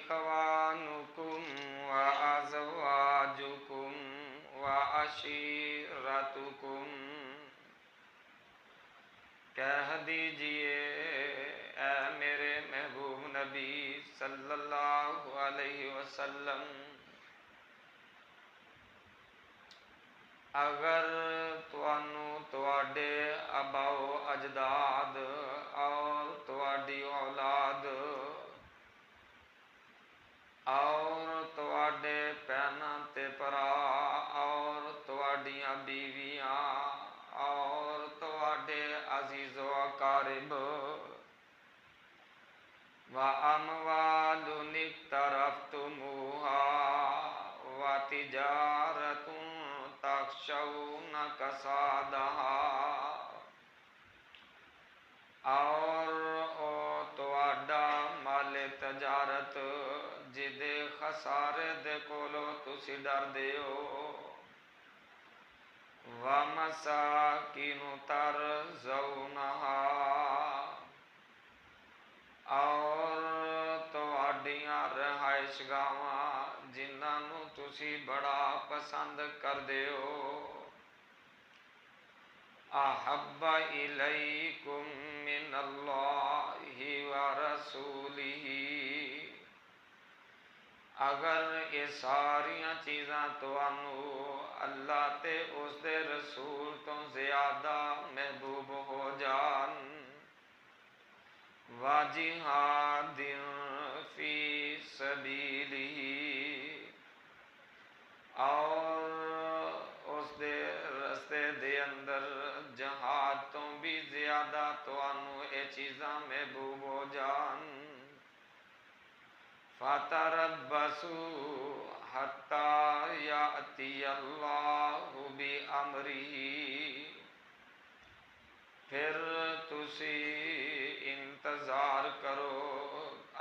إخوانكم وأزواجكم وعشيرتكم، کہہ دیجئے اے میرے محبوب نبی صلی اللہ علیہ وسلم، اگر تانوں تواڈے آبا و اجداد اور تواڈی اولاد اور تواڈے بھیناں تے بھرا اور تواڈیاں بیویاں اور تواڈے عزیز و اقارب وَأَمْوَالٌ اقْتَرَفْتُمُوهَا وَتِجَارَةٌ تَخْشَوْنَ كَسَادَهَا، اور او تواڈا مال تجارت جدے خسارے دے کولو تسی ڈردے ہو، وَمَسَاكِنُ تَرْضَوْنَهَا، اور تواڈیاں رہائش گاواں جنہاں نو تسی بڑا پسند کردے ہو، احب الیکم من اللہ ورسولہ، اگر یہ ساریاں چیزاں تانوں اللہ تے اس دے رسول تو زیادہ محبوب ہو جان، وَجِہَادٍ فِی سَبِیلِہ، اور اس دے رستے دے اندر جہاد تو بھی زیادہ تانوں اے چیزاں محبوب ہو جان، فَتَرَبَّصُوا حَتَّى يَأْتِيَ اللَّهُ بِأَمْرِهِ، پھر تسی انتظار کرو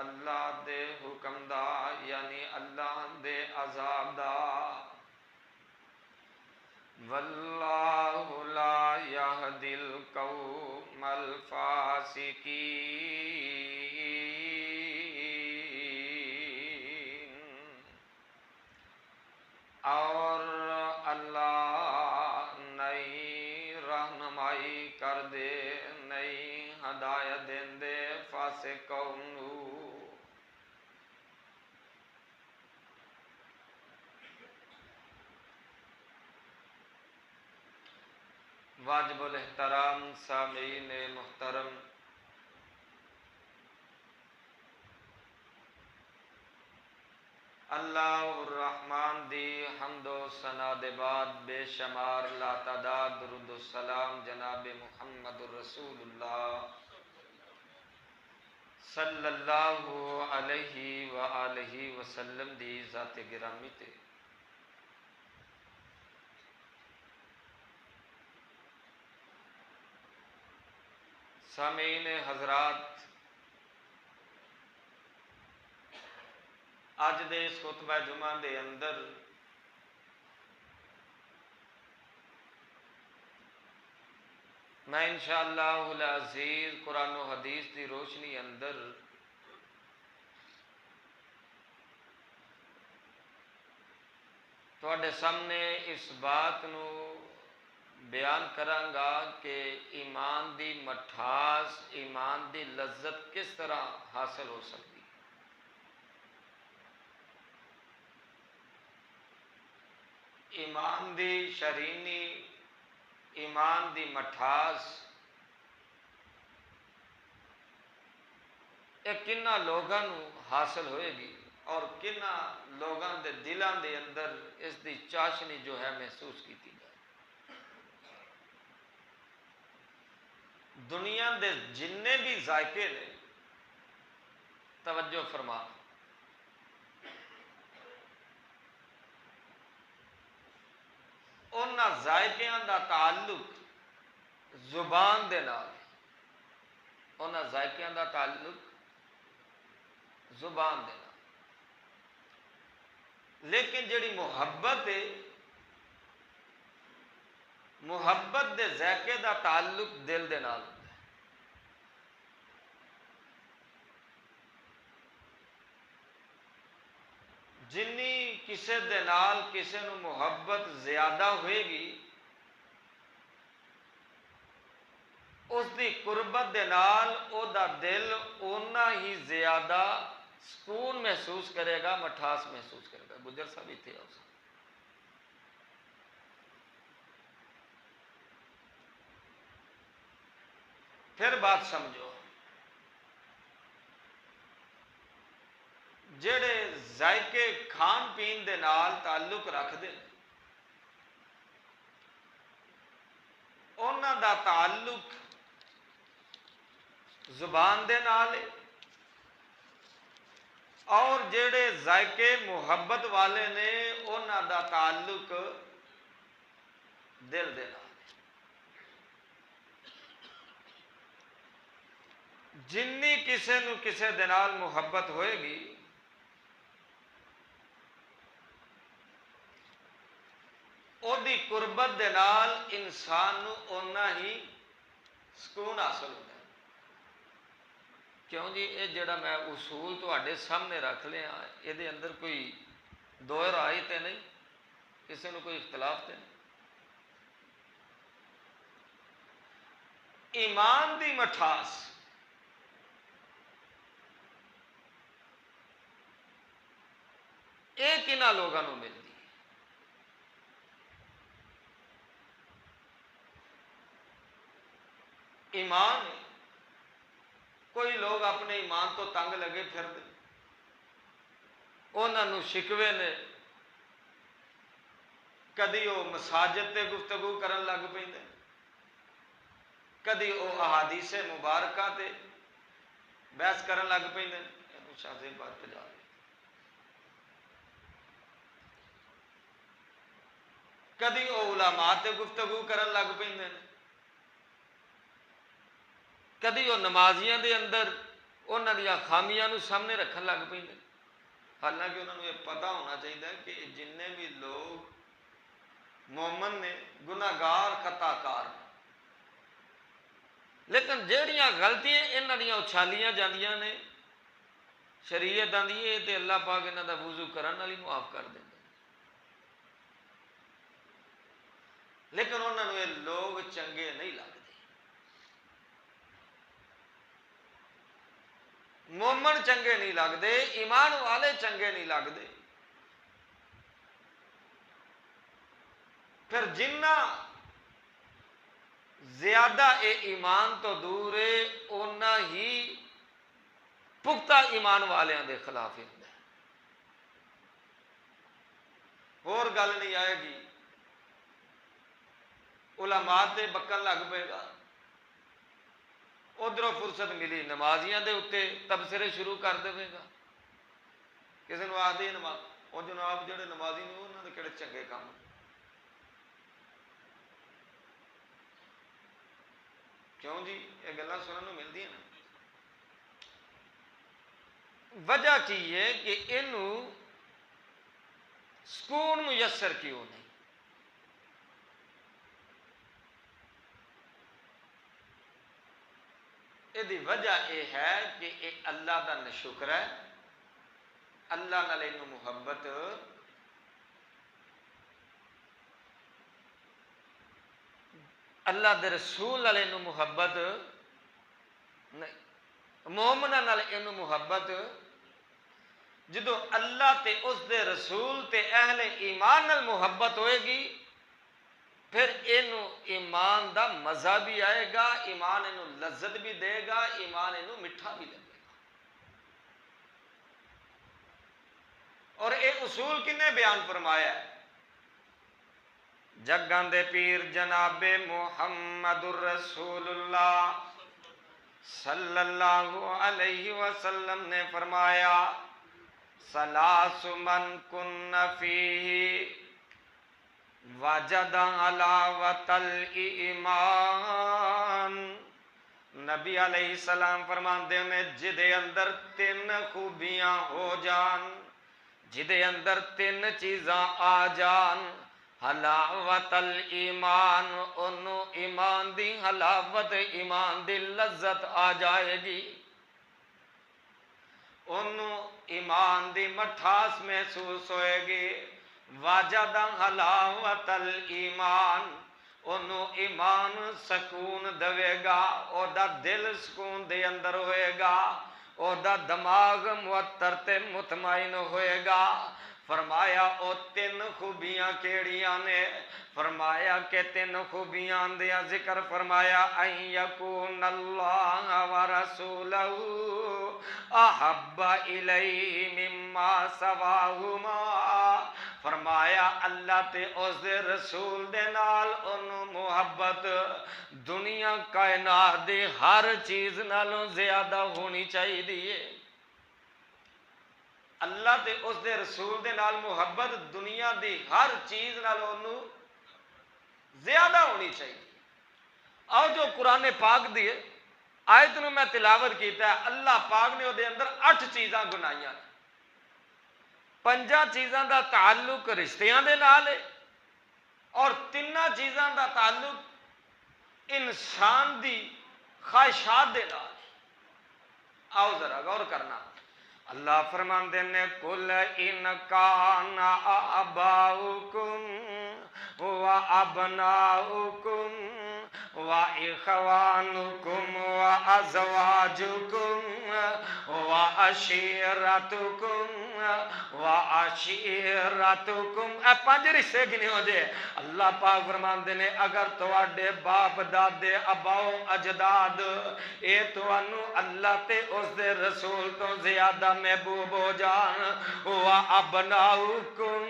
اللہ دے حکم دا، یعنی اللہ دے عذاب دا، واللہ لا یہدی القوم الفاسقین، اور اللہ نئی رہنمائی کر دے، نئی ہدایت دین دے فاسق قوم نو۔ واجب الاحترام سامعین محترم، اللہ الرحمن دی حمد و ثنا دے بعد بے شمار لا تعداد درود و سلام جناب محمد الرسول اللہ صلی اللہ علیہ وآلہ وسلم دی ذات گرامی تے۔ سامعین حضرات، اج دے اس خطبہ جمعہ دے اندر میں انشاءاللہ العزیز قرآن و حدیث دی روشنی اندر تواڈے سامنے اس بات نو بیان کرانگا کہ ایمان دی مٹھاس، ایمان دی لذت کس طرح حاصل ہو سکتی۔ ایمان دی شرینی، ایمان دی مٹھاس یہ کنہ لوگاں نو حاصل ہوئے گی اور کنہ لوگاں دے دلاں دے اندر اس دی چاشنی جو ہے محسوس کی جائے۔ دنیا دے جننے بھی ذائقے نے، توجہ فرما، انہاں ذائقیاں دا تعلق زبان دے نال، انہاں ذائقیاں دا تعلق زبان دے نال، لیکن جڑی محبت ہے، محبت دے ذائقے دا تعلق دل دے نال ہوندا ہے۔ جنی کسے دے نال کسے نو محبت زیادہ ہوئے گی اس دی قربت دے نال او دا دل اونا ہی زیادہ سکون محسوس کرے گا، مٹھاس محسوس کرے گا۔ گجر صاحب ہی تھے اس پھر بات سمجھو، جڑے ذائقے کھان پین دے نال تعلق رکھ دے انہاں دا تعلق زبان دے نال ہے، اور جڑے ذائقے محبت والے نے انہاں دا تعلق دل دے نال۔ جنی کسے نو کسے دے نال محبت ہوئے گی او دی قربت دے نال انسان نو اونا ہی سکون حاصل ہوتا ہے۔ کیوں جی یہ جڑا میں اصول تواڈے سامنے رکھ لیا یہ دے اندر کوئی دو رائے تے نہیں، کسے نو کوئی اختلاف تے نہیں۔ ایمان دی مٹھاس یہ کنہاں لوگاں نو ملدی؟ ایمان ہے۔ کوئی لوگ اپنے ایمان تو تنگ لگے پھر دے، انہاں نو شکوے نے، کدی وہ مساجد تے گفتگو کرن لگ پیندے، کدی وہ احادیث مبارکہ تے بحث کرن لگ پیندے، شاذ بات پہ جا رہے، کدی وہ علماء تے گفتگو کرن لگ پیندے، کدی وہ نمازیاں دے اندر انہاں دیاں خامیاں نو سامنے رکھن لگ پیندے، حالانکہ انہوں نے یہ پتہ ہونا چاہیے کہ جننے بھی لوگ مومن نے گناہگار خطا کار نے، لیکن جہڑیاں غلطیاں انہاں دیاں اچھالیاں جاندیاں نے، شریعت آندی ہے تے اللہ پاک انہاں دا وضو کرن نال ہی معاف کر دیندا، لیکن انہاں نو یہ لوگ چنگے نہیں لگتے۔ مومن چنگے نہیں لگتے، ایمان والے چنگے نہیں لگتے۔ پھر جنہ زیادہ اے ایمان تو دور ہے اونا ہی پختہ ایمان والیاں دے خلاف ہے۔ اور گل نہیں آئے گی، علماء تے بکن لگ پے گا، ادھروں فرصت ملی نمازیاں دے اتے تبصرے شروع کر دے گا، کسی نے آدھی نماز وہ جناب جڑے نمازی نے انہوں نے کہڑے چنگے کام، کیوں جی یہ گلاں سنن نوں ملدی ہیں نا۔ وجہ کی ہے کہ انہوں سکون میسر کیوں نہیں؟ یہ وجہ یہ ہے کہ یہ اللہ دا نشکر ہے، اللہ نال انہوں محبت اللہ دے رسول نال انہوں محبت نہیں، مومناں نال انہوں محبت جدو اللہ تے اس دے رسول تے اہل ایمان نال محبت ہوئے گی پھر انہوں ایمان دا مزہ بھی آئے گا، ایمان انہوں لذت بھی دے گا، ایمان انہوں مٹھا بھی لگے گا۔ اور اے اصول کنے بیان فرمایا ہے؟ جگاں دے پیر جناب محمد الرسول اللہ صلی اللہ علیہ وسلم نے فرمایا ثلاث من کن فیہ وجد حلاوۃ الایمان۔ نبی علیہ السلام فرماندے نے جدے اندر تین خوبیاں ہو جان، جدے اندر تین چیزاں آ جان، حلاوت الایمان انہوں ایمان دی حلاوت ایمان دی لذت آ جائے گی، انہوں ایمان دی مٹھاس محسوس ہوئے گی، واجد حلاوت الایمان، انہوں ایمان سکون دے گا، او دا دل سکون دے اندر ہوئے گا، او دا دماغ معطر تے مطمئن ہوئے گا۔ فرمایا او تین خوبیاں کیڑیاں نے؟ فرمایا کہ تین خوبیاں دیا ذکر فرمایا، ان یکون اللہ ورسولہ احب الی مما سواہما، فرمایا اللہ تے اس دے رسول دے نال انہوں محبت دنیا کائنات دی ہر چیز نالوں زیادہ ہونی چاہیے دیئے۔ اللہ تے اس دے رسول دے نال محبت دنیا دی ہر چیز نالوں انہوں زیادہ ہونی چاہیے۔ آؤ جو قرآن پاک دیئے آیت نو میں تلاوت کیتا ہے، اللہ پاک نے وہ دے اندر 8 چیزاں گنائیاں، 5 چیزاں دا تعلق رشتیاں دے نال ہے اور 3 چیزاں دا تعلق انسان دی خواہشات دے نال۔ آؤ ذرا غور کرنا، اللہ فرماندے نے قل ان کان آباؤکم و ابناؤکم و اخوانکم و ازواجکم و عشیرتکم و عشیرتکم، اے 5 رشتے گنے ہو جے۔ اللہ پاک فرماندے نے اگر تواڈے باپ دادے اباؤ اجداد اے تانوں اللہ تے اس دے رسول تو زیادہ محبوب ہو جان، و ابناؤکم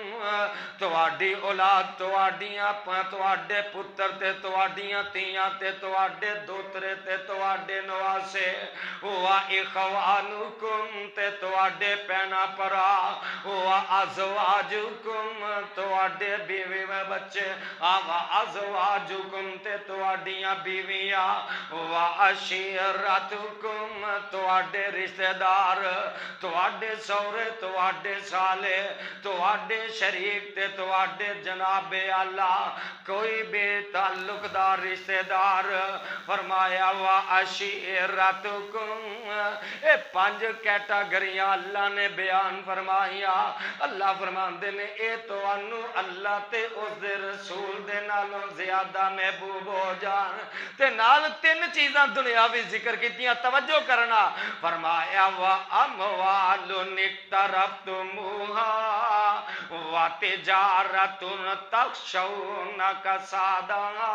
تواڈی اولاد، تواڈیاں تواڈے پتر تے تواڈیاں تیاں تے تواڈے دوترے تے تواڈے نواسے، و اخوانکم تے تواڈے پینا پرا، و ازواجکم تواڈے بیوی و بچے، و ازواجکم تے تواڈیاں بیویاں، و عشیرتکم تواڈے رشتہ دار، تواڈے سورے، تواڈے سالے، تواڈے شریک تے تواڈے جناب اللہ کوئی بے تعلق دار رشتہ دار۔ فرمایا و عشیرتکم، اے 5 کیٹاگریاں اللہ نے بیان فرمایا۔ اللہ فرماندے نے اے تانوں اللہ تے اس دے رسول دے نالوں زیادہ محبوب ہو جان، تے نال 3 چیزاں دنیاوی ذکر کیتیاں، توجہ کرنا۔ فرمایا و اموال اقترفتموہا و تجارت تخشون کسادہا،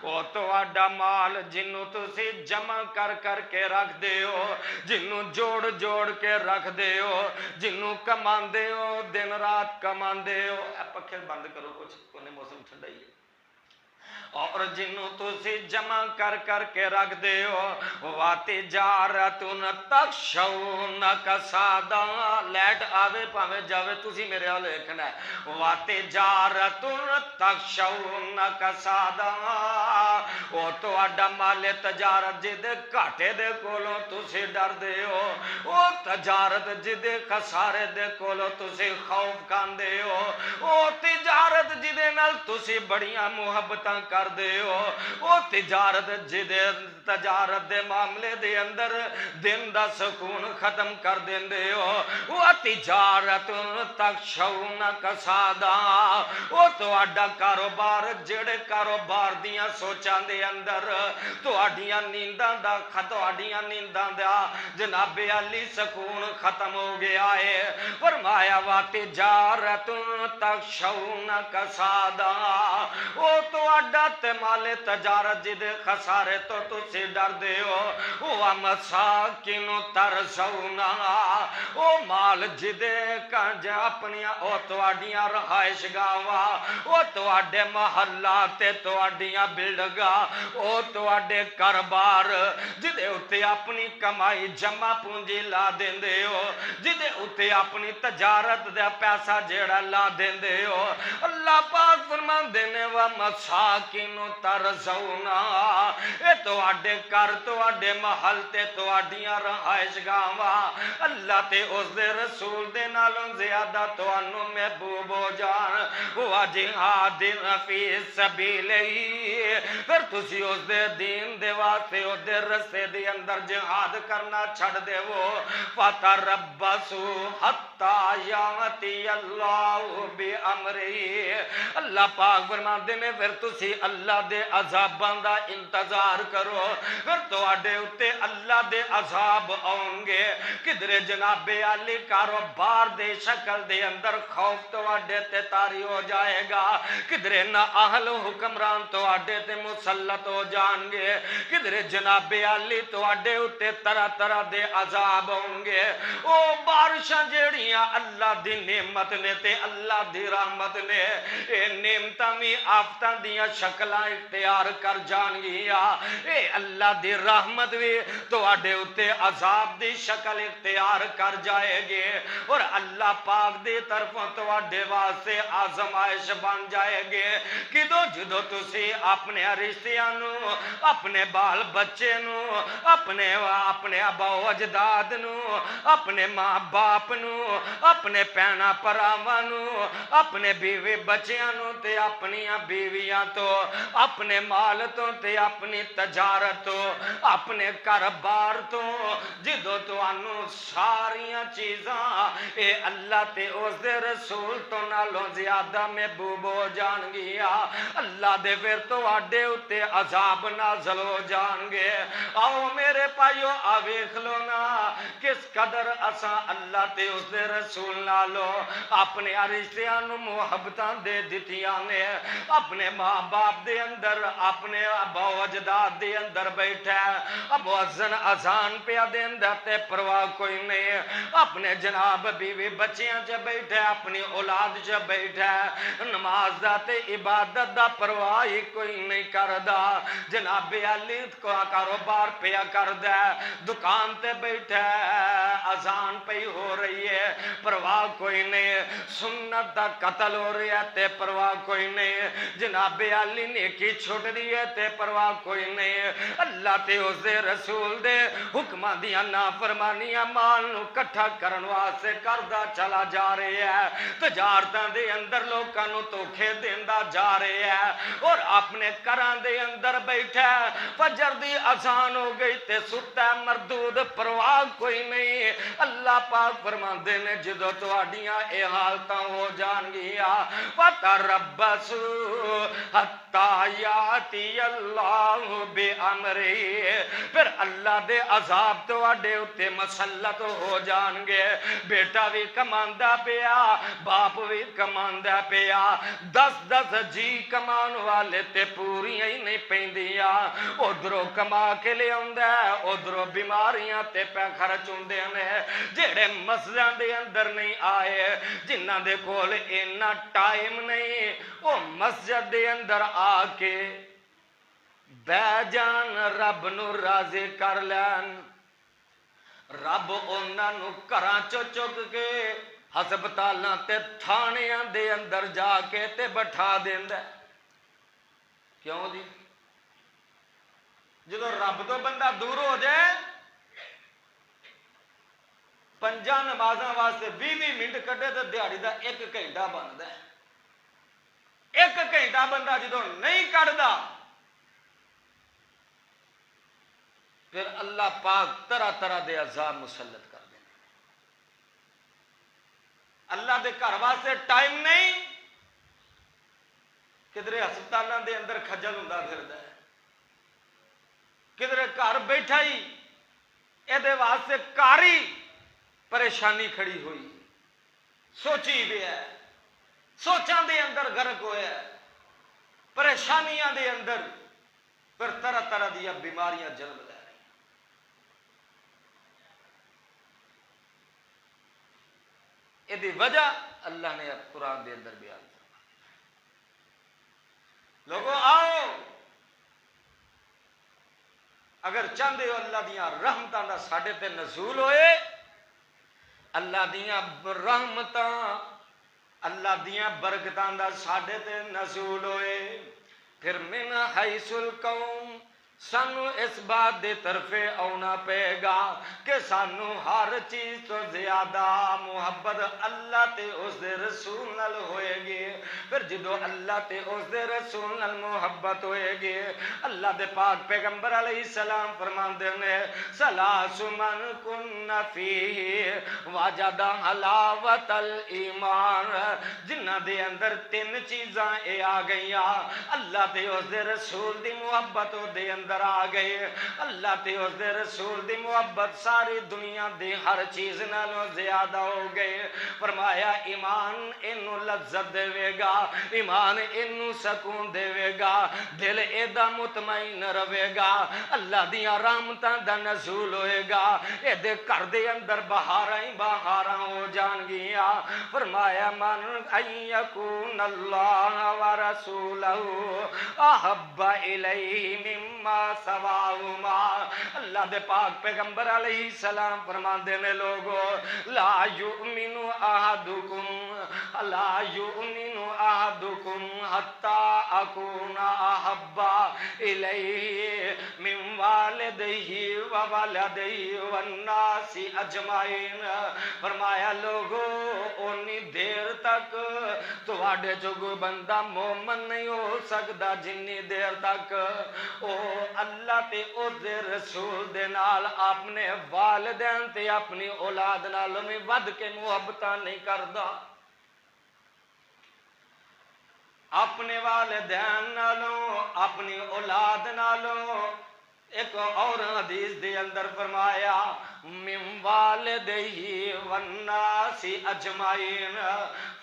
وہ تواڈا مال جنوں تسی جمع کر کر کے رکھ دے ہو، جنوں جوڑ جوڑ کے رکھ دے ہو، جنوں کماندے ہو، دن رات کماندے ہو، اے پکھے بند کرو کچھ کونے موسم ٹھنڈا ہی ہے، اور جنوں تسی جمع کر کر کے رکھ دے ہو، وَتِجَارَةٌ تَخْشَوْنَ كَسَادًا، لیٹ آوے پاوے جاوے تسی میرے حال دیکھنا ہے، وَتِجَارَةٌ تَخْشَوْنَ كَسَادًا، وہ تو اڈا مال تجارت جدے کاٹے دے کولوں تسی ڈر دے ہو، وہ تجارت جدے خسارے دے کولوں تسی خوف کھان دے ہو، وہ تجارت جدے نال تسی بڑیاں محبتاں کر دے ہو، وہ تجارت جدے تجارت دے معاملے دے اندر دن دا سکون ختم کر دین دے ہو، وہ تجارت تخشون کسادا، وہ تو اڈا کاروبار جڑے کاروبار دیاں سوچاں دے اندر تو اڈیاں نینداں دا اڈیاں نینداں دا جناب علی سکون ختم ہو گیا ہے۔ فرمایا وا تجارت تخشون کسادا، وہ تو اڈا تے مال تجارت جدے خسارے تو تسی ڈر دے ہو، وہ مساکن ترسونا، وہ مال جدے کنج اپنیاں او تو اڈیاں رہائش گاوا، وہ تو اڈے محلات تے تو اڈیاں بلڈگا، وہ تو اڈے کاروبار جدے اتے اپنی کمائی جمع پونجی لا دین دے ہو، جدے اتے اپنی تجارت دا پیسہ جیڑا لا دین دے ہو، اللہ پاک فرمان دینے و مساکن مساکن ترزونا، اے تواڈے گھر تواڈے محل تے تواڈیاں رہائش گاواں اللہ تے اس دے رسول دے نالوں زیادہ تانوں محبوب ہو جان، ہوا جہاد فی سبیلہ، پھر تسی اس دے دین دے واسطے اس دے رستے دے اندر جہاد کرنا چھڑ دے وہ فتربصوا حتی یاتی اللہ بامرہ، اللہ پاک فرماندے نے پھر تسی اللہ دے عذاباں دا انتظار کرو، پھر تواڈے اتے اللہ دے عذاب آؤں گے، کدھر جناب علی کاروبار دے شکل دے اندر خوف تواڈے تے طاری ہو جائے گا، کدھر نہ اہل حکمران تواڈے تے مسلط ہو جان گے، کدھر جناب علی تواڈے اتے طرح طرح دے عذاب ہوں گے، او بارشاں جیڑیاں اللہ دی نعمت نے تے اللہ دی رحمت نے، اے نعمتاں بھی آفتاں دیاں شکلاں اختیار کر جان گیا، اے اللہ دی رحمت بھی تواڈے اتے عذاب دی شکل اختیار کر جائے گے، اور اللہ پاک دی طرفوں تواڈے واسطے آزمائش بن جائے گے، کدو جدو تسی اپنے رشتیاں نو، اپنے بال بچے نو، اپنے ابا و اجداد نو، اپنے ماں باپ نو، اپنے بھیناں بھراواں نو، اپنے بیوی بچیاں نو تے اپنی بیویاں تو، اپنے مال تو تے اپنی تجارت تو، اپنے کاروبار تو، جدو تانوں ساریاں چیزاں اے اللہ تے اس دے رسول تو نالوں زیادہ محبوب ہو جان گیا، اللہ دے پھر تواڈے اتے عذاب نازل ہو جان گے۔ آؤ میرے پائیو آ ویکھ لو نا کس قدر اساں اللہ تے اس دے رسول نالو اپنے رشتیاں نو محبتاں دے دتیاں نے، اپنے ماں باپ دے اندر، اپنے ابا و اجداد دے اندر بیٹھا ہے، اب مؤذن اذان پیا دیندا تے پرواہ کوئی نہیں، اپنے جناب بیوی بچیاں چ بیٹھا ہے، اپنی اولاد چ بیٹھا ہے، نماز دا تے عبادت دا پرواہ ہی کوئی نہیں کردا، جناب علی کو کاروبار پیا کردا ہے، دکان تے بیٹھا ہے، اذان پئی ہو رہی ہے، پرواہ کوئی نہیں، سنت دا قتل ہو رہا ہے تے پرواہ کوئی نہیں، جناب علی نیکی چھٹ رہی ہے تے پرواہ کوئی نہیں، اللہ تے اس دے رسول دے حکماں دیاں نافرمانیاں مال نو کٹھا کرن واسطے کردا چلا جا رہا ہے، تجارتاں دے اندر لوکاں نو دھوکے دیندا جا رہا ہے، اور اپنے گھراں دے اندر بیٹھا ہے، فجر دی اذان ہو گئی تے ستا ہے مردود، پرواہ کوئی نہیں، اللہ پاک فرماندے نے جدو تواڈیاں اے حالتاں ہو جان گیا فتربصوا حتی یاتی اللہ بامرہ، پھر اللہ دے عذاب تواڈے اتے مسلط ہو جان گے، بیٹا بھی کماندا پیا، باپ بھی کماندا پیا، 10 جی کمان والے تے پوریاں ہی نہیں پیندیاں، ادھروں کما کے لے آندا ہے، ادھروں بیماریاں تے پہ خرچ ہوندے نے، جڑے مسجداں دے اندر نہیں آئے، جنہاں دے کول اینا ٹائم نہیں، وہ مسجد دے اندر آ کے بہ جان، رب نو راضی کر لین، رب انہاں نو گھراں چوں چک کے ہسپتالاں تے تھانیاں دے اندر جا کے تے بٹھا دیندا ہے، کیوں جی؟ جدو رب تو بندہ دور ہو جائے، 5 نمازاں واسطے 20 منٹ کڈے تو دیہڑی دا 1 گھنٹہ بنتا ہے، 1 گھنٹہ بندہ جدو نہیں کڈدا، پھر اللہ پاک طرح طرح دے عذاب مسلط کر دیں، اللہ دے گھر واسطے ٹائم نہیں، کدھر ہسپتالاں دے اندر کھجل ہوندا پھردا ہے، کدھر گھر بیٹھا ہی یہ واسطے کاری پریشانی کھڑی ہوئی، سوچی بھی ہے، سوچاں دے اندر غرق ہویا ہے، پریشانیاں دے اندر، پھر طرح طرح دیا بیماریاں جنم لے رہی، یہ وجہ اللہ نے قرآن دے اندر بیان فرمایا۔ لوگوں آؤ، اگر چاہتے ہو اللہ دیاں رحمتاں دا ساڈے تے نزول ہوئے، اللہ دیاں رحمتاں، اللہ دیاں برکتاں دا ساڈے تے نزول ہوئے، پھر من حیث القوم سانو اس بات دے طرفے آنا پے گا کہ سانو ہر چیز تو زیادہ محبت اللہ تے اس دے رسول نال ہوئے گی. پھر جدو اللہ تے اس دے رسول نال محبت ہوئے گی اللہ دے پاک پیغمبر علیہ السلام فرماندے نے ثلاث من کن فیہ وجد حلاوت الایمان. جنہ دے اندر تین چیزاں اے آ گئیاں اللہ تے اس دے رسول دی محبت دے اندر آ گئے. اللہ تے اس دے رسول دی محبت ساری دنیا دی ہر چیز نالوں زیادہ ہو گئے. فرمایا ایمان اینو لذت دے گا, ایمان اینو سکون دے گا, دل ایدا مطمئن رہے گا, اللہ دیاں رحمتاں دا نزول ہوئے گا, اے دے گھر دے اندر بہاراں ہی بہاراں ہو جان گیاں. فرمایا من ان یکون اللہ ورسولہ احب الیہ مما سواہما. اللہ دے پاک پیغمبر علیہ السلام فرماندے نے لوگو لا یؤمن احدکم لا یؤمن احدکم حتی اکون احب الیہ من والدہ وولدہ والناس اجمعین. فرمایا لوگو اونی دیر تک تواڈے جو کوئی بندہ مومن نہیں ہو سکتا جنی دیر تک او اللہ تے او دے رسول دے نال اپنے والدین تے اپنی اولاد نالوں میں ود کے محبتاں نہیں کردا. اپنے والدین نالوں اپنی اولاد نالوں. ایک اور حدیث دے اندر فرمایا من والدہ والناس اجمعین.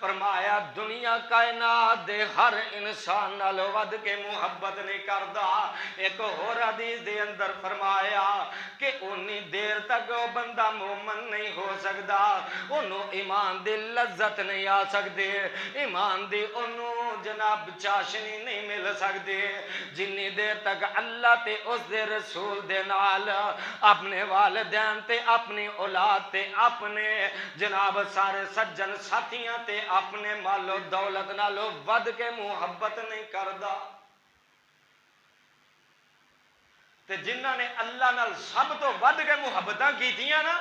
فرمایا دنیا کائنات دے ہر انسان نال ود کے محبت نہیں کردا. ایک اور حدیث دے اندر فرمایا کہ اونی دیر تک وہ بندہ مومن نہیں ہو سکدا, انہوں ایمان دی لذت نہیں آ سکدی, ایمان دی انہوں جناب چاشنی نہیں مل سکدی جنی دیر تک اللہ تے اس دے رسول دے نال اپنے والدین تے اپنی اولاد تے اپنے جناب سارے سجن ساتھیاں تے اپنے مال و دولت نالو ود کے محبت نہیں کردا. تے جنہاں نے اللہ نال سب تو ود کے محبتاں کیتیاں نا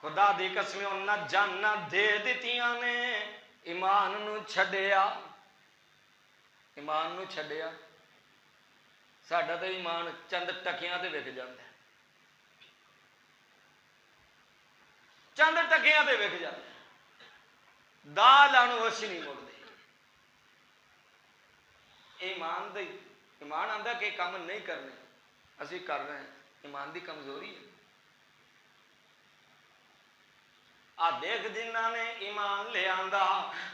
خدا دی قسم انہاں جاناں دے دتیاں نے ایمان نو چھڈیا. ایمان نو چھڈیا. ساڈا تے ایمان چند ٹکیاں تے وک جاندا ہے, چند ٹکیاں تے وک جاندا ہے, دال آنو اسی نہیں مڑدے. ایمان دے ایمان آندا کہ کام نہیں کرنے اسی کر رہے ہیں, ایمان دی کمزوری ہے. آ دیکھ جنہ نے ایمان لے آندا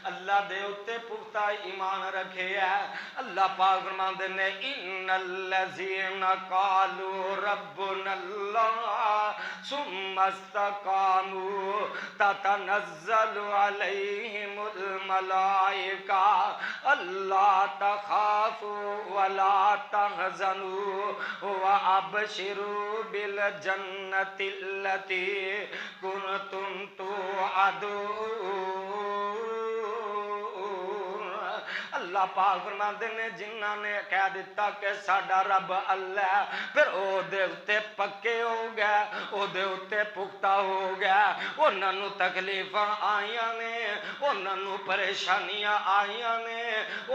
اللہ دے اتے پختہ ایمان رکھے ہے. اللہ پاک فرماندے نے ان الذین قالوا ربنا اللہ ثم استقاموا تتنزل علیہم الملائکہ اللہ تخافوا ولا تحزنوا وابشروا بالجنۃ التی کنتم اللہ پاک فرماندے نے جنہاں نے کہہ دیتا کہ ساڈا رب اللہ ہے پھر او دے اتے پکے ہو گئے, او دے اتے پختہ ہو گئے. انہاں نو تکلیفاں آئیاں نے, انہاں نو پریشانیاں آئیاں نے,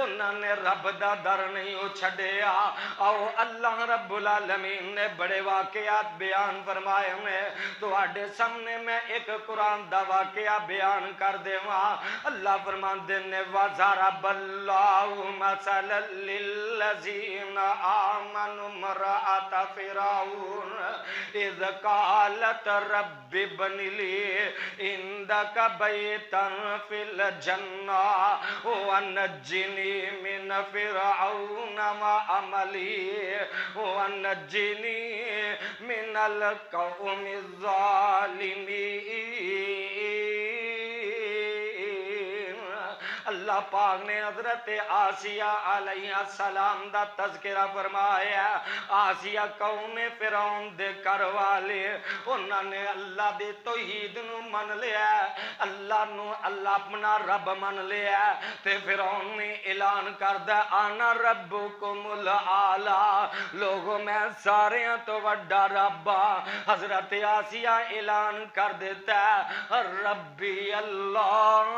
انہاں نے رب دا در نہیں او چھڈیا. آؤ اللہ رب العالمین نے بڑے واقعات بیان فرمائے ہیں. تواڈے سامنے میں ایک قرآن دا واقعہ بیان کر دیواں. اللہ فرماندے نے وَضَرَبَ اللَّهُ مَثَلًا لِلَّذِينَ آمَنُوا امْرَأَتَ فِرْعَوْنَ إِذْ قَالَتْ رَبِّ ابْنِ لِي عِندَكَ بَيْتًا فِي الْجَنَّةِ وَنَجِّنِي مِنْ فِرْعَوْنَ وَعَمَلِهِ وَنَجِّنِي مِنَ الْقَوْمِ الظَّالِمِينَ. اللہ پاک نے حضرت آسیہ علیہ السلام دا تذکرہ فرمایا. آسیہ قوم فرعون دے گھر والے انہاں نے اللہ دے توحید نو من لیا, اللہ نو اللہ اپنا رب من لیا, تے فرعون نے اعلان کردا انا ربکم الاعلی, لوگو میں ساریاں تو وڈا رب ہاں. حضرت آسیہ اعلان کر دیتا ہے ربی اللہ,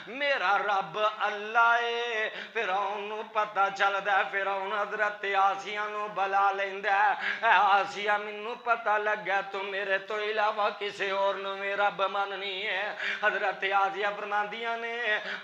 میرا رب اللہ ہے. فرعون نو پتہ چلدا ہے, فرعون حضرت آسیہ نو بلا لیندا ہے, اے آسیہ مینوں پتہ لگا تو میرے تو علاوہ کسی اور نو میرا رب مننی ہے. حضرت آسیہ فرماندیاں نے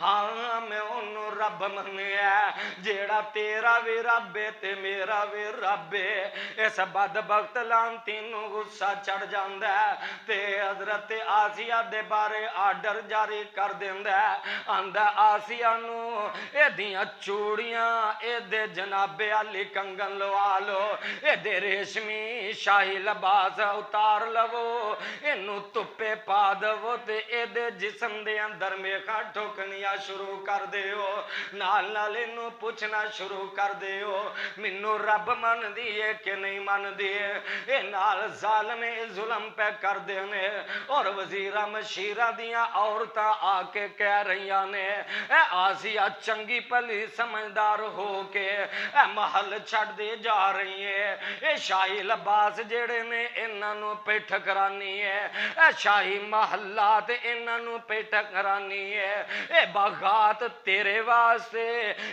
ہاں میں اونوں رب منیا جیڑا تیرا بھی رب ہے تے میرا بھی رب ہے. اس بدبخت لعنتی نو غصہ چڑھ جاندا ہے تے حضرت آسیہ دے بارے آرڈر جاری کر دیندا ہے, آندا آسیہ نو اے دیاں چوڑیاں اے دے جناب علی کنگن لوا لو, اے دے ریشمی شاہی لباس اتار لو, اینو تپے پا دو تے اے دے جسم دے اندر میخاں ٹھوکنیاں شروع کر دیو, نال نال اینو پوچھنا شروع کر دیو مینوں رب من دی ہے کہ نہیں من دی ہے. اے نال ظالم ظلم پہ کر دینے, اور وزیرہ مشیرہ دیاں عورتاں آ کے کہہ رہیاں نے اے آسیہ چنگی پلی سمجھدار ہو کے اے محل چھڑ دے جا رہی ہے, اے شاہی لباس جڑے نے انہاں نو پہ ٹھکرانی ہے, اے شاہی محلات انہاں نو پہ ٹھکرانی ہے, اے باغات تیرے واسطے,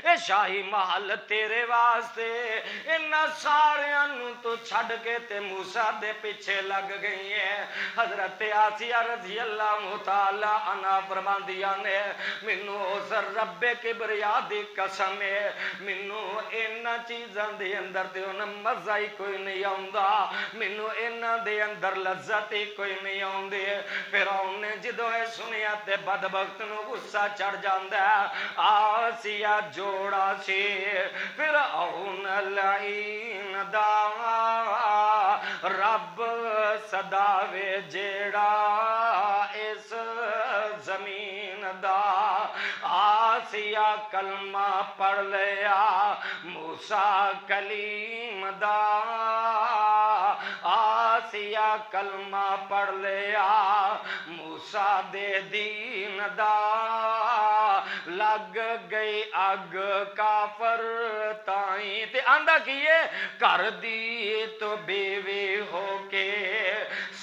اے شاہی محل تیرے واسطے, انہاں ساریاں نو تو چھڑ کے تے موسیٰ دے پیچھے لگ گئی ہیں. حضرت آسیہ رضی اللہ تعالی عنہ فرماندیاں نے مینوں اس رب کبریا دی قسم ہے مینوں انہاں چیزاں دے اندر تے انہاں مزہ ہی کوئی نہیں آوندا, مینوں انہاں دے اندر لذت ہی کوئی نہیں آوندی. فرعون نے جدوں اے سنیا تے بدبخت نو غصہ چڑھ جاندا ہے. آسیہ جوڑا سی فرعون لعین دا رب صداوے جیڑا اس زمین دا, آسیہ کلمہ پڑھ لیا موسیٰ کلیم دا, آسیہ کلمہ پڑھ لیا موسیٰ دے دین دا, لگ گئی اگ کافر تائیں تے آندہ کیے کر دی تو بیوی ہو کے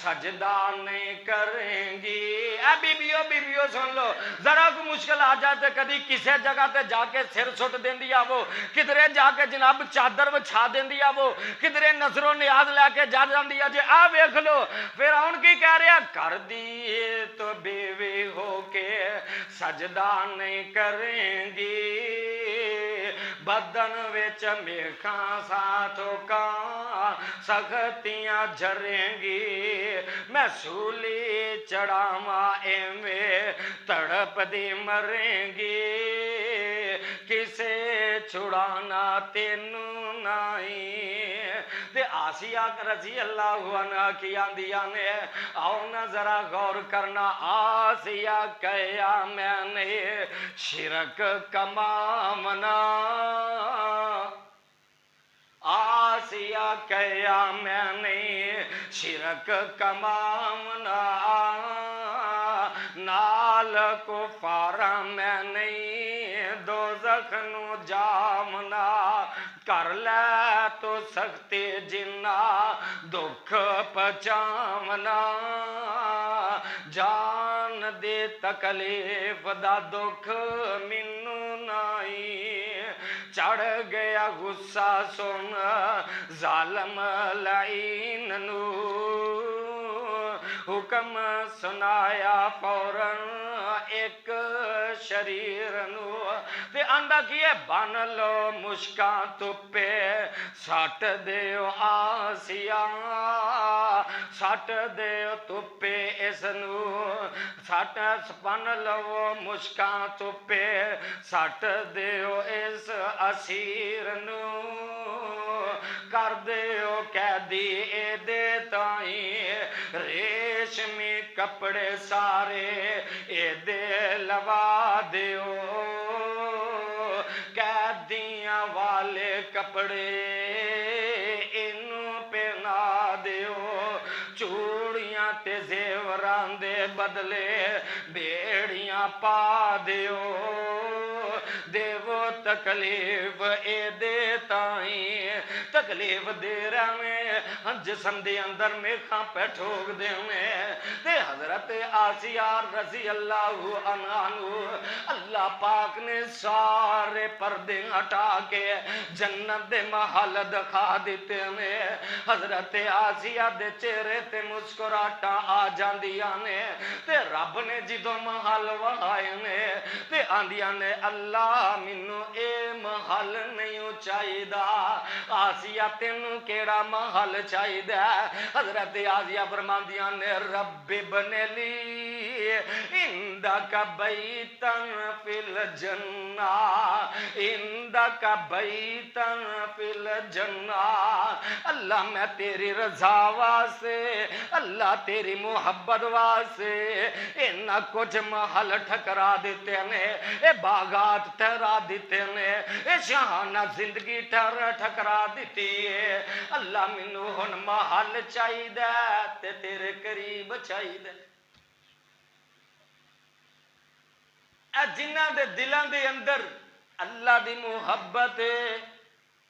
سجدہ نہیں کریں گی. اے بیبیو سن لو, ذرا کو مشکل آ جائے تے کدی کسے جگہ تے جا کے سر سٹ دین دیا وہ, کدرے جا کے جناب چادر وچھا دین دیا وہ, کدرے نظر و نیاز لے کے جا دیا جے آ ویکھ لو. فرعون کی کہہ رہا کر دی تو بیوی ہو کے سجدہ نہیں کریں گی, بدن وچ میخاں ساتھوں کا سختیاں جھریں گی, میں سولی چڑھاواں ایویں تڑپ دی مریں گی, کسے چھڑانا تینوں نہیں. تے آسیہ رضی اللہ عنہ کی آندیاں نے آؤ نا ذرا غور کرنا. آسیہ کہیا میں نے شرک کمامنا, آسیہ کہیا میں نے شرک کمامنا, نال کفارا میں نہیں دوزخ نو جامنا, کر لے تو سختی جنہ دکھ پچامنا, جان دے تکلیف دا دکھ مینوں نہیں, چڑھ گیا غصہ سن ظالم لعین نو, حکم سنایا فوراً ایک شریر نو, تے آندا کیے بن لو مشکاں تپے سٹ دیو آسیہ, سٹ دیو تپے اس نو, سٹ بن لو مشکاں تپے سٹ دیو اس اسیر نو, کر دیو قیدی اے دے تائیں ریشمی کپڑے سارے اے دے لوا دیو قیدیاں والے کپڑے اینوں پہنا دیو چوڑیاں تے زیوراں دے بدلے بیڑیاں پا دیو دیو تکلیف اے دے تائیں تکلیف دے رہے جسم دے اندر میخاں پہ ٹھوک دے تے حضرت آسیہ رضی اللہ عنہ اللہ پاک نے سارے پردے ہٹا کے جنت دے محل دکھا دیتے ہیں حضرت آسیہ دے چہرے تے مسکراہٹاں آ جاندیاں نے تے رب نے جدوں محل وہائے نے تے آندیاں نے اللہ مینوں اے محل نہیں چاہیدا آسیہ تینوں کیڑا محل چاہیدا حضرت آسیہ فرماندیاں نے رب ابن لی عندک بیتا فی الجنہ عندک بیتا فی الجنہ اللہ میں تیری رضا واسے اللہ تیری محبت واسے انہا کچھ محل ٹھکرا دیتے ہیں اے باغات ٹھہرا دیتے ہیں اے شہانہ زندگی ٹھکرا دیتی ہے اللہ منو ہن محل چاہی دے تے تیرے قریب چاہی دے اے جنہ دے دلان دے اندر اللہ دی محبت ہے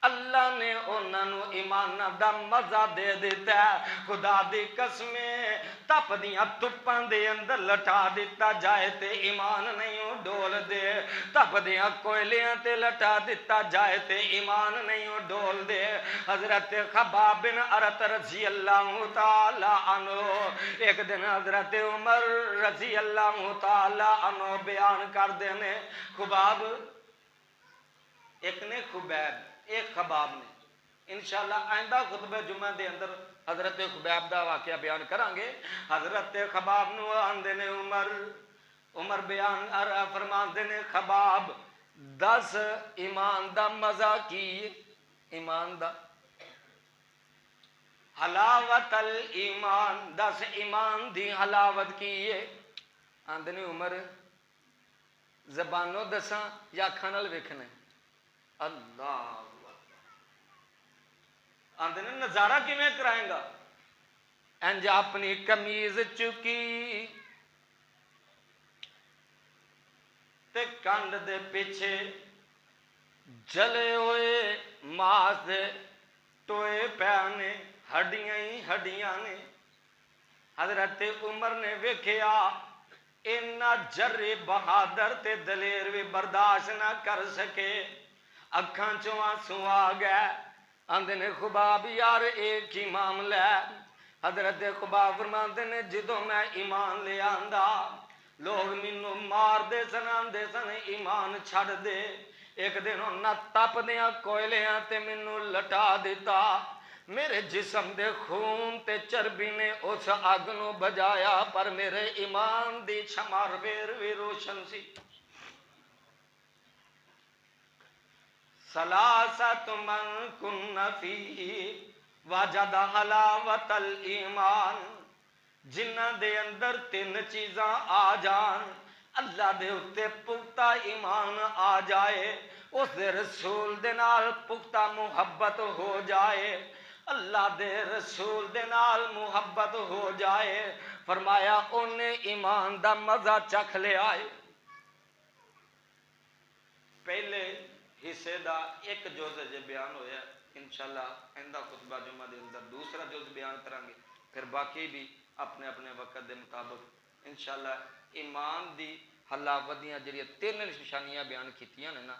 اللہ نے انہوں ایمان دا مزہ دے دیتا ہے خدا دی قسمیں تپ دیاں تپاں دے اندر لٹا دیتا جائے تے ایمان نہیں ڈول دے تپ دیاں کوئلیاں تے لٹا دیتا جائے تے ایمان نہیں ڈول دے حضرت خباب بن ارت رضی اللہ تعالی عنہ ایک دن حضرت عمر رضی اللہ تعالی عنہ بیان کر دینے خباب ایک نے خبیب ایک خباب نے انشاءاللہ آئندہ خطبہ جمعہ دے اندر حضرت خبیب دا واقعہ بیان کرانگے حضرت خباب نو آندے نے عمر بیان فرماندے نے خباب 10 ایمان دا مزہ کی ایمان دا حلاوت الایمان 10 ایمان دی حلاوت کی آندے نے عمر زبانوں دساں یا کھانل ویکھنے اللہ آندے نے نظارہ کیویں کرائیں گا انج اپنی کمیز چکی تے کنڈ دے پیچھے جلے ہوئے ماس دے ٹوئے پیانے ہڈیاں ہی ہڈیاں نے حضرت عمر نے ویکھیا اینا جرے بہادر تے دلیر بھی برداشت نہ کر سکے اکھاں چوں آنسو آ گئے آندے نے خباب یار ایک ہی معاملہ ہے حضرت خباب فرماندے نے جدوں میں ایمان لے آندا لوگ مینوں مار دے سن آندے سن ایمان چھڑ دے ایک دن انہاں تپ دیاں کوئلیاں تے مینوں لٹا دیتا میرے جسم دے خون تے چربی نے اس اگ نو بجایا پر میرے ایمان دی شمار وی روشن سی سلاست من کن فیہ وجد حلاوت الایمان جنہ دے اندر 3 چیزاں آ جان اللہ دے اتے پختہ ایمان آ جائے اس دے رسول دے نال پختہ محبت ہو جائے اللہ دے رسول دے نال محبت ہو جائے فرمایا انہیں ایمان دا مزہ چکھ لے آئے پہلے حصے دا ایک جز جے بیان ہویا انشاءاللہ آئندہ خطبہ جمعہ دے اندر دوسرا جز بیان کرانگے پھر باقی بھی اپنے اپنے وقت دے مطابق انشاءاللہ ایمان دی حلاوت دیاں جڑیاں 3 نشانیاں بیان کیتیاں نے نا